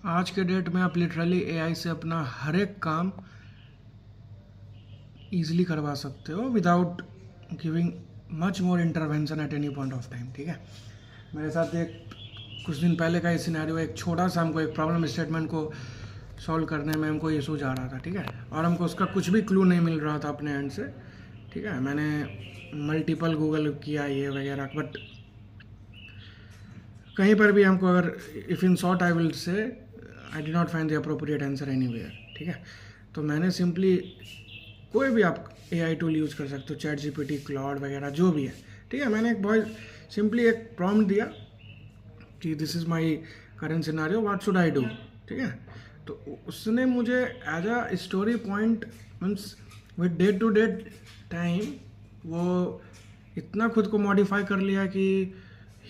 आज के डेट में आप लिटरली एआई से अपना हर एक काम ईजिली करवा सकते हो without giving much more intervention at any point of time. ठीक है, मेरे साथ एक कुछ दिन पहले का ही सिनेरियो, एक छोटा सा हमको एक प्रॉब्लम स्टेटमेंट को सॉल्व करने में हमको इशू जा रहा था। ठीक है, और हमको उसका कुछ भी क्लू नहीं मिल रहा था अपने एंड से। ठीक है, मैंने मल्टीपल गूगल किया ये वगैरह, बट कहीं पर भी हमको अगर if in short I will say I did not find the appropriate answer anywhere. ठीक है, तो मैंने सिंपली कोई भी आप एआई टूल यूज़ कर सकते हो, चैट जीपीटी, क्लाउड वगैरह जो भी है। ठीक है, मैंने एक बहुत सिंपली एक प्रॉम्प्ट दिया कि this is my current scenario, what should I do. ठीक है, तो उसने मुझे as a story point means with day to day time वो इतना खुद को मॉडिफाई कर लिया कि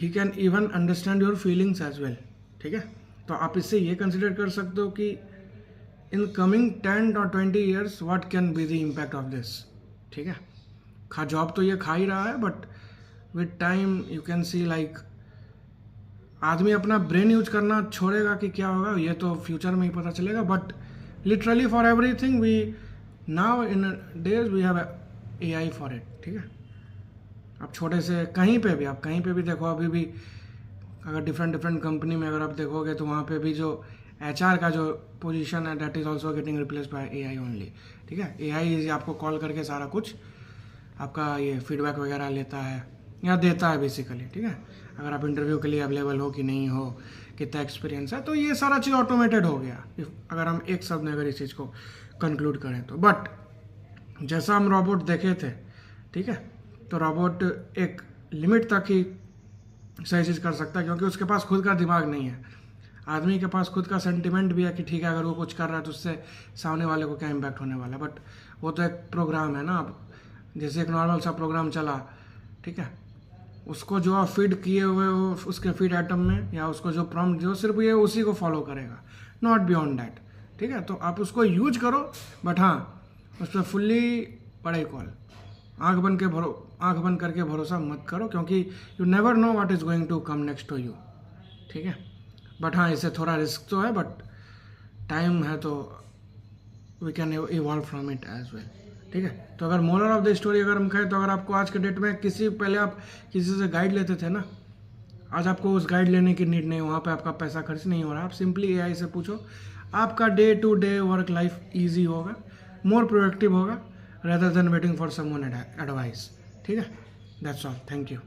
he can even understand your feelings as well. ठीक है, तो आप इससे ये कंसिडर कर सकते हो कि in coming 10 or 20 years what can be the impact of this. ठीक है, जॉब तो ये खा ही रहा है, but with time you can see like आदमी अपना ब्रेन यूज करना छोड़ेगा कि क्या होगा ये तो फ्यूचर में ही पता चलेगा। But literally for everything we now in days we have AI for it. ठीक है, आप छोटे से कहीं पे भी देखो, अभी भी अगर डिफरेंट कंपनी में अगर आप देखोगे तो वहाँ पे भी जो एचआर का जो पोजीशन है that is also getting replace by AI only. ठीक है, एआई आपको कॉल करके सारा कुछ आपका ये फीडबैक वगैरह लेता है या देता है बेसिकली। ठीक है, अगर आप इंटरव्यू के लिए अवेलेबल हो कि नहीं हो, कितना एक्सपीरियंस है, तो ये सारा चीज़ ऑटोमेटेड हो गया अगर हम एक शब्द में अगर इस चीज़ को कंक्लूड करें तो। बट जैसा हम रोबोट देखे थे, ठीक है, तो रोबोट एक लिमिट तक ही सही चीज़ कर सकता है क्योंकि उसके पास खुद का दिमाग नहीं है। आदमी के पास खुद का सेंटिमेंट भी है कि ठीक है अगर वो कुछ कर रहा है तो उससे सामने वाले को क्या इम्पैक्ट होने वाला है। बट वो तो एक प्रोग्राम है ना, आप जैसे एक नॉर्मल सा प्रोग्राम चला, ठीक है, उसको जो आप फीड किए हुए हो उसके फीड आइटम में या उसको जो प्रॉम्प्ट जो सिर्फ ये उसी को फॉलो करेगा, नॉट बियॉन्ड दैट। ठीक है, तो आप उसको यूज करो, बट हाँ उस पर फुल्ली पढ़ाई कॉल आंख बंद करके भरोसा मत करो क्योंकि you never know what is going to come next to you. ठीक है, बट हाँ इससे थोड़ा रिस्क तो है, बट टाइम है तो we can evolve from it as well. ठीक है, तो अगर मोरल ऑफ द स्टोरी अगर हम कहें तो अगर आपको आज के डेट में पहले आप किसी से गाइड लेते थे ना, आज आपको उस गाइड लेने की नीड नहीं, वहाँ पे आपका पैसा खर्च नहीं हो रहा, आप सिंपली एआई से पूछो, आपका day to day work life easy होगा, मोर प्रोडक्टिव होगा rather than waiting for someone advice. ठीक है, दैट्स ऑल, थैंक यू।